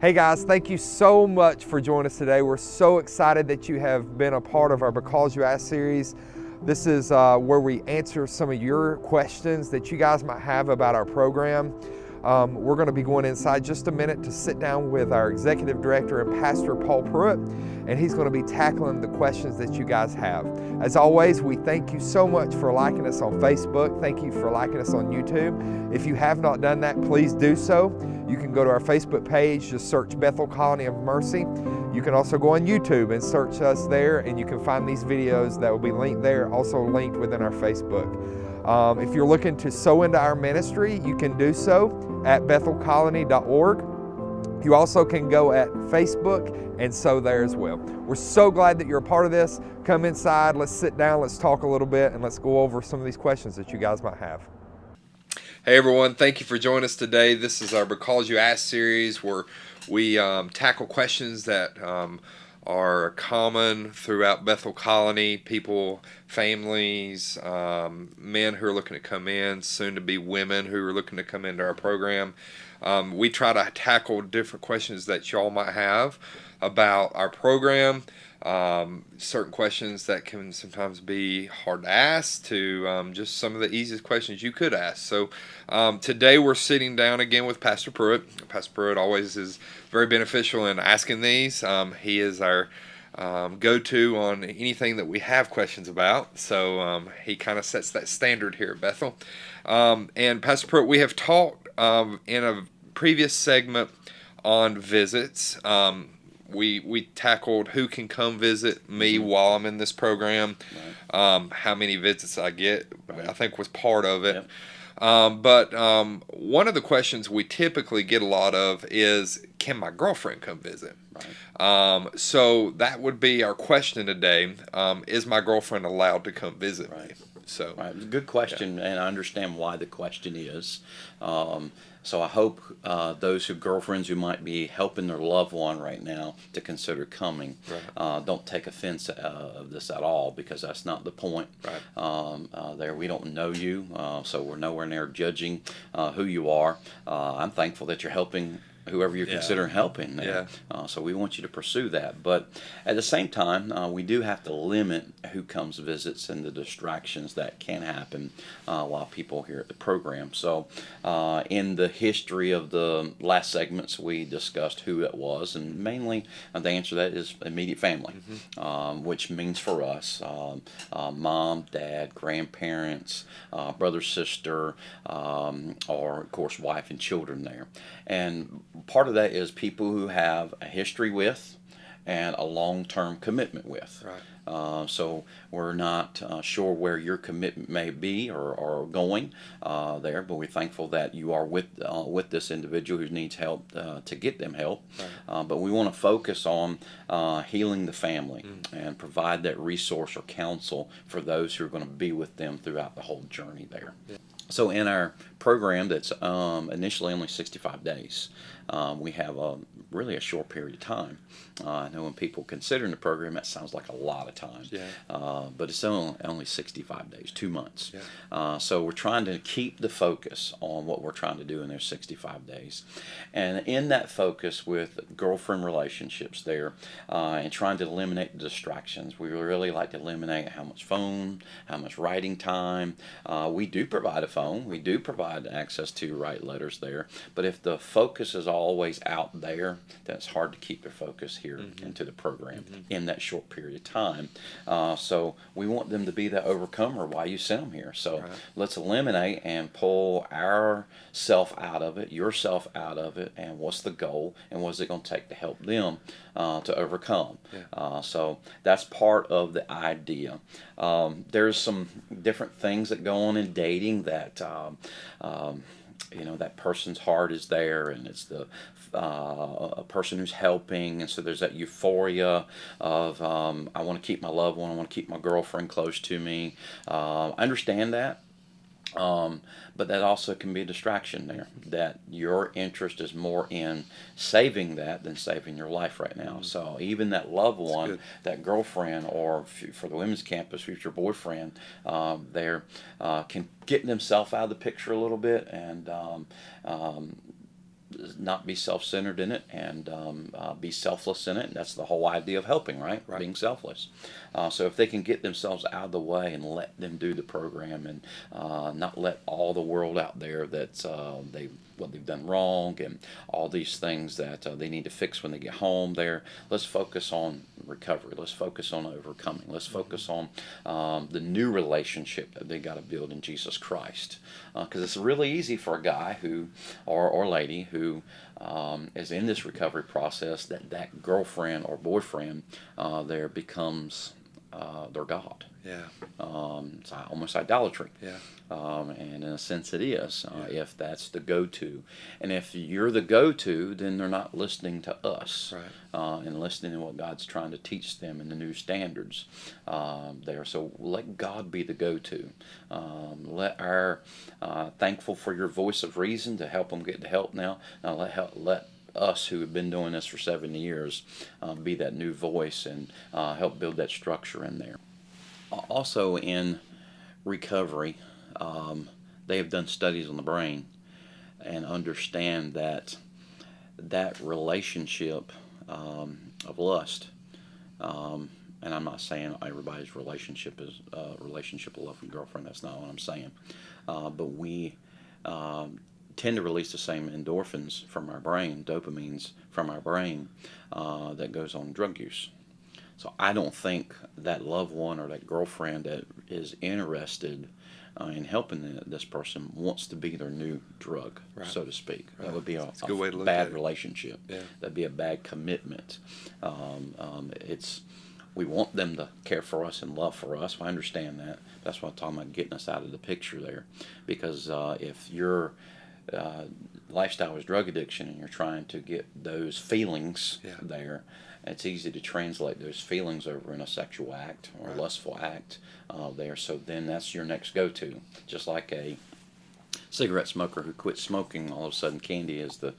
Hey guys, thank you so much for joining us today. We're so excited that you have been a part of our Because You Asked series. This is where we answer some of your questions that you guys might have about our program. We're going to be going inside just a minute to sit down with our executive director and Pastor Paul Pruitt, and he's going to be tackling the questions that you guys have. As always, we thank you so much for liking us on Facebook. Thank you for liking us on YouTube. If you have not done that, please do so. You can go to our Facebook page, just search Bethel Colony of Mercy. You can also go on YouTube and search us there, and you can find these videos that will be linked there, also linked within our Facebook. If you're looking to sow into our ministry, you can do so at bethelcolony.org. You also can go at Facebook and sow there as well. We're so glad that you're a part of this. Come inside, let's sit down, let's talk a little bit, and let's go over some of these questions that you guys might have. Hey everyone, thank you for joining us today. This is our Because You Asked series where we tackle questions that are common throughout Bethel Colony, people, families, men who are looking to come in, soon to be women who are looking to come into our program. We try to tackle different questions that y'all might have about our program, certain questions that can sometimes be hard to ask to just some of the easiest questions you could ask. So today we're sitting down again with Pastor Pruitt. Pastor Pruitt always is very beneficial in asking these. He is our go-to on anything that we have questions about. So he kind of sets that standard here at Bethel. And Pastor Pruitt, we have talked in a previous segment on visits. We tackled who can come visit me while I'm in this program, right. How many visits I get, right. I think was part of it. Yep. But one of the questions we typically get a lot of is, can my girlfriend come visit? Right. So that would be our question today. Is my girlfriend allowed to come visit me? So, right. Good question, and I understand why the question is. So I hope those girlfriends who might be helping their loved one right now to consider coming don't take offense of this at all, because that's not the point. Right. There we don't know you, so we're nowhere near judging who you are. I'm thankful that you're helping whoever you're considering helping there. Yeah. So we want you to pursue that. But at the same time, we do have to limit who comes visits and the distractions that can happen while people are here at the program. So in the history of the last segments, we discussed who it was, and mainly the answer to that is immediate family, which means for us, mom, dad, grandparents, brother, sister, or of course wife and children there. And part of that is people who have a history with and a long-term commitment with. Right. So we're not sure where your commitment may be or going there, but we're thankful that you are with this individual who needs help to get them help. Right. But we want to focus on healing the family and provide that resource or counsel for those who are going to be with them throughout the whole journey there. Yeah. So in our program that's initially only 65 days, we have really a short period of time. I know when people consider the program, that sounds like a lot of time, but it's only 65 days, 2 months. Yeah. So we're trying to keep the focus on what we're trying to do in their 65 days. And in that focus with girlfriend relationships there and trying to eliminate the distractions, we really like to eliminate how much phone, how much writing time. We do provide a phone. We do provide access to write letters there. But if the focus is always out there, then it's hard to keep their focus here into the program in that short period of time. So we want them to be that overcomer why you sent them here. So let's eliminate and pull ourself out of it, yourself out of it, and what's the goal, and what's it going to take to help them to overcome. Yeah. So that's part of the idea. There's some different things that go on in dating that that person's heart is there, and it's a person who's helping, and so there's that euphoria of I want to keep my loved one, I want to keep my girlfriend close to me. I understand that. But that also can be a distraction there, that your interest is more in saving that than saving your life right now. So even that loved one, that girlfriend, or for the women's campus, future boyfriend, there can get themselves out of the picture a little bit and not be self-centered in it, and be selfless in it. And that's the whole idea of helping, right? Being selfless. So if they can get themselves out of the way and let them do the program, and not let all the world out there that what they've done wrong and all these things that they need to fix when they get home there. Let's focus on recovery. Let's focus on overcoming. Let's focus on the new relationship that they got to build in Jesus Christ. Because it's really easy for a guy who, or lady who is in this recovery process, that girlfriend or boyfriend there becomes their God. Yeah. It's almost idolatry. Yeah. And in a sense it is, if that's the go-to. And if you're the go-to, then they're not listening to us, and listening to what God's trying to teach them in the new standards there. So let God be the go-to. Let our thankful for your voice of reason to help them get the help now. Let us who have been doing this for 7 years be that new voice and help build that structure in there. Also in recovery, they have done studies on the brain and understand that relationship of lust, and I'm not saying everybody's relationship is a relationship of love and girlfriend. That's not what I'm saying. But we tend to release the same endorphins from our brain, dopamines from our brain, that goes on drug use. So I don't think that loved one or that girlfriend that is interested in helping this person wants to be their new drug, so to speak. That would be a bad relationship. Yeah. That'd be a bad commitment. We want them to care for us and love for us. I understand that. That's why I'm talking about getting us out of the picture there. Because if your lifestyle is drug addiction and you're trying to get those feelings there, it's easy to translate those feelings over in a sexual act or lustful act there. So then that's your next go-to. Just like a cigarette smoker who quits smoking, all of a sudden candy is the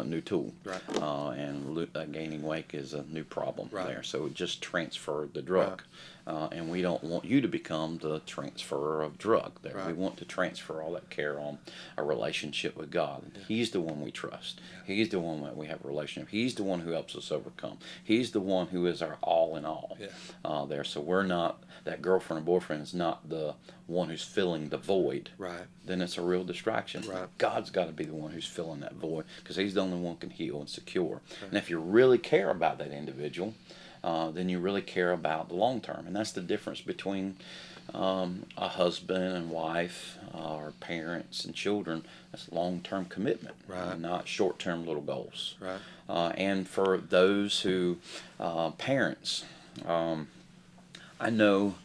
new tool. And gaining weight is a new problem there. So it just transferred the drug. And we don't want you to become the transferer of drug there. We want to transfer all that care on a relationship with God. He's the one we trust. He's the one that we have a relationship. He's the one who helps us overcome. He's the one who is our all in all there. So we're not, that girlfriend or boyfriend is not the one who's filling the void. Then it's a real distraction. God's got to be the one who's filling that void, because He's the only one who can heal and secure. And if you really care about that individual, then you really care about the long term. And that's the difference between a husband and wife, or parents and children. That's long-term commitment, not short-term little goals. And for those who, parents, I know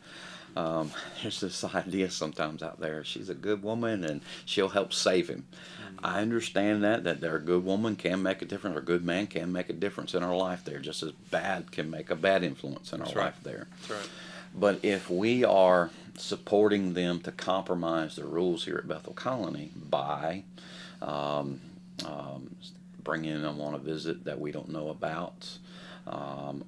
there's this idea sometimes out there, she's a good woman and she'll help save him. I understand that a good woman can make a difference, or a good man can make a difference in our life there, just as bad can make a bad influence in our life there. But if we are supporting them to compromise the rules here at Bethel Colony by bringing them on a visit that we don't know about,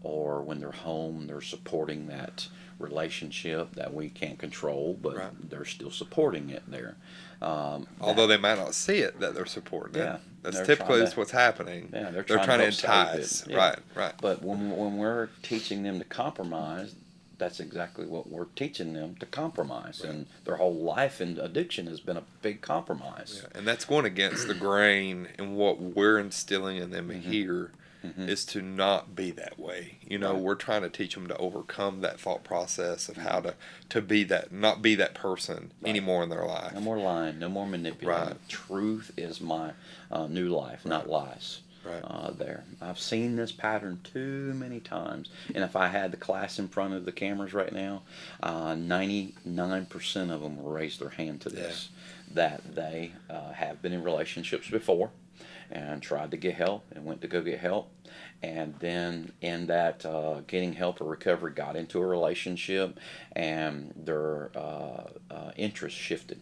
or when they're home, they're supporting that relationship that we can't control, but they're still supporting it there. Although they might not see it that they're supporting it. That's typically what's happening. They're trying to entice. Right. But when we're teaching them to compromise, that's exactly what we're teaching them, to compromise. And their whole life in addiction has been a big compromise. And that's going against the grain, and what we're instilling in them here is to not be that way. We're trying to teach them to overcome that thought process of how to be that, not be that person anymore in their life. No more lying, no more manipulating. Truth is my new life, not lies. There. I've seen this pattern too many times. And if I had the class in front of the cameras right now, 99% of them will raise their hand to this, that they have been in relationships before and tried to get help and went to go get help, and then in that getting help or recovery got into a relationship, and their interest shifted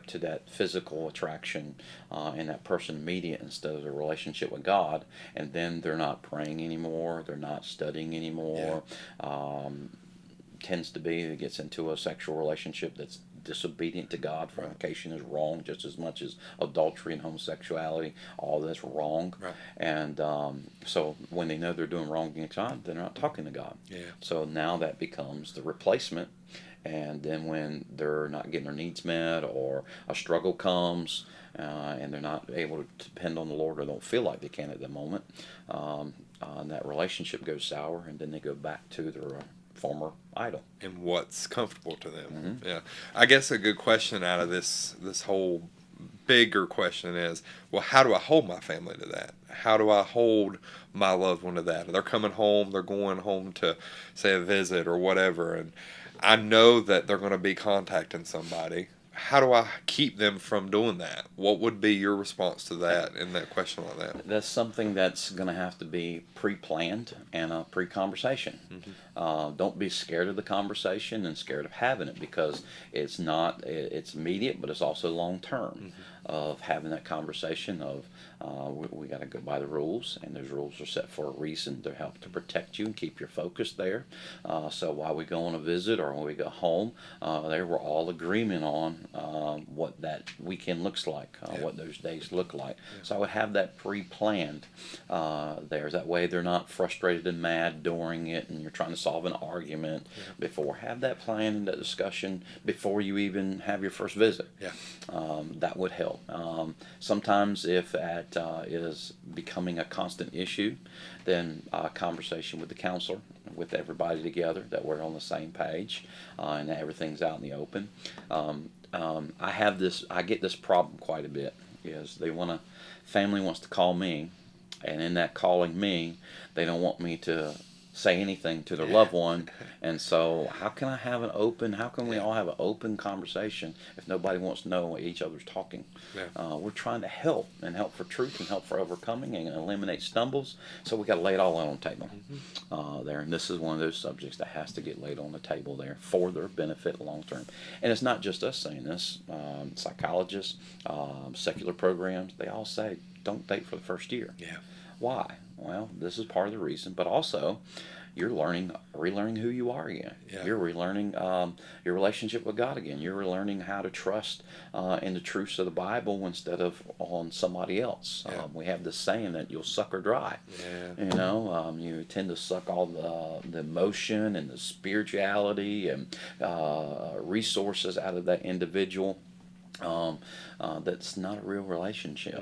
to that physical attraction and that person immediate instead of the relationship with God, and then they're not praying anymore, they're not studying anymore, tends to be that gets into a sexual relationship that's disobedient to God. Fornication is wrong just as much as adultery and homosexuality. All that's wrong. Right. And so when they know they're doing wrong against God, they're not talking to God. Yeah. So now that becomes the replacement. And then when they're not getting their needs met, or a struggle comes, and they're not able to depend on the Lord, or don't feel like they can at the moment, and that relationship goes sour, and then they go back to their former idol. And what's comfortable to them. Mm-hmm. Yeah. I guess a good question out of this whole bigger question is, well, how do I hold my family to that? How do I hold my loved one to that? They're coming home, they're going home to, say, a visit or whatever, and I know that they're going to be contacting somebody. How do I keep them from doing that? What would be your response to that in that question like that? That's something that's going to have to be pre-planned and a pre-conversation. Mm-hmm. Don't be scared of the conversation and scared of having it, because it's immediate, but it's also long-term. Mm-hmm. Of having that conversation of we got to go by the rules, and those rules are set for a reason to help to protect you and keep your focus there. So while we go on a visit or when we go home, there we're all agreement on what that weekend looks like, what those days look like. Yeah. So I would have that pre-planned there. That way they're not frustrated and mad during it, and you're trying to solve an argument before. Have that plan and that discussion before you even have your first visit. Yeah. That would help. Sometimes if that is becoming a constant issue, then a conversation with the counselor, with everybody together, that we're on the same page, and that everything's out in the open. I get this problem quite a bit, is family wants to call me, and in that calling me, they don't want me to say anything to their loved one, and so how can we all have an open conversation if nobody wants to know what each other's talking? Yeah. We're trying to help for truth and help for overcoming and eliminate stumbles, so we got to lay it all out on the table. Mm-hmm. There, and this is one of those subjects that has to get laid on the table there for their benefit long term. And it's not just us saying this. Psychologists, secular programs, they all say don't date for the first year. Yeah. Why? Well, this is part of the reason, but also you're relearning who you are again. Yeah. You're relearning your relationship with God again. You're relearning how to trust in the truths of the Bible instead of on somebody else. Yeah. We have this saying that you'll suck or dry. Yeah. You tend to suck all the emotion and the spirituality and resources out of that individual. That's not a real relationship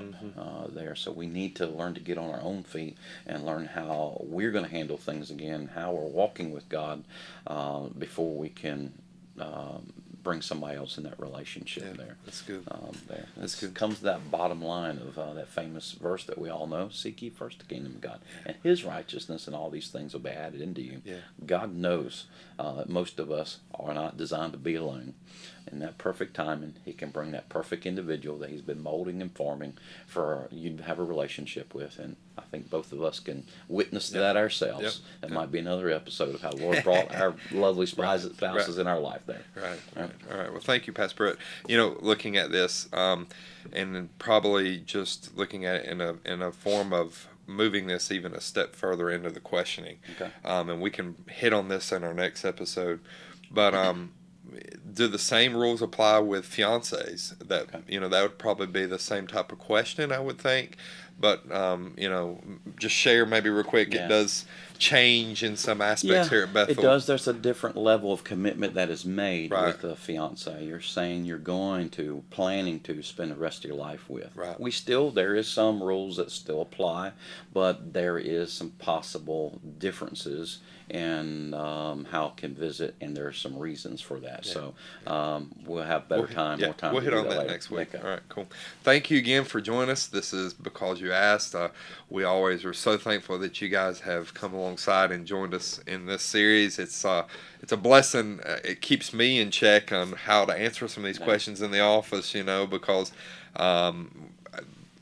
there. So we need to learn to get on our own feet and learn how we're going to handle things again, how we're walking with God before we can bring somebody else in that relationship there. That's good. That's good. Comes to that bottom line of that famous verse that we all know: "Seek ye first the kingdom of God, and His righteousness, and all these things will be added into you." Yeah. God knows that most of us are not designed to be alone. In that perfect timing, He can bring that perfect individual that He's been molding and forming for you to have a relationship with. And I think both of us can witness to that ourselves. That might be another episode of how the Lord brought our lovely spouses in our life there. Right. All right. Well, thank you, Pastor Pruitt. Looking at this, and probably just looking at it in a form of moving this even a step further into the questioning. Okay. And we can hit on this in our next episode. But do the same rules apply with fiancés? That that would probably be the same type of question, I would think. But just share maybe real quick. Yeah. It does change in some aspects here at Bethel. It does. There's a different level of commitment that is made with a fiancé. You're saying you're planning to spend the rest of your life with. Right. There is some rules that still apply, but there is some possible differences in how can visit, and there are some reasons for that. Yeah. So we'll have more time. We'll hit on that next week. Okay. All right, cool. Thank you again for joining us. This is Because You Asked. We always are so thankful that you guys have come along and joined us in this series. It's a blessing. It keeps me in check on how to answer some of these questions in the office, because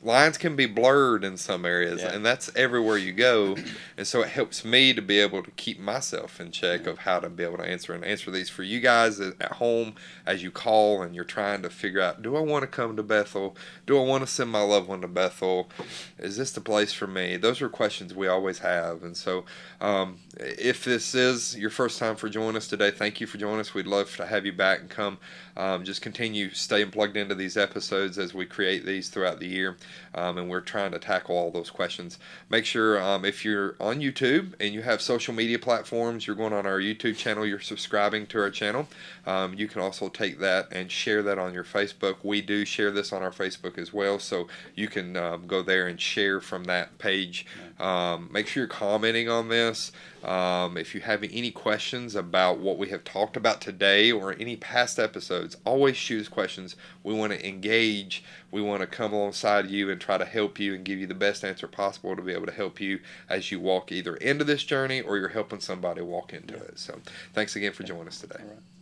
lines can be blurred in some areas, Yeah. and that's everywhere you go. And so it helps me to be able to keep myself in check of how to be able to answer these for you guys at home as you call and you're trying to figure out, do I want to come to Bethel? Do I want to send my loved one to Bethel? Is this the place for me? Those are questions we always have. And so if this is your first time for joining us today, thank you for joining us. We'd love to have you back and come just continue staying plugged into these episodes as we create these throughout the year. And we're trying to tackle all those questions. Make sure if you're on YouTube and you have social media platforms, you're going on our YouTube channel, you're subscribing to our channel. You can also take that and share that on your Facebook. We do share this on our Facebook as well, so you can go there and share from that page. Make sure you're commenting on this. If you have any questions about what we have talked about today or any past episodes, always shoot us questions. We want to engage. We want to come alongside you and try to help you and give you the best answer possible to be able to help you as you walk either into this journey or you're helping somebody walk into it. So thanks again for joining us today. All right.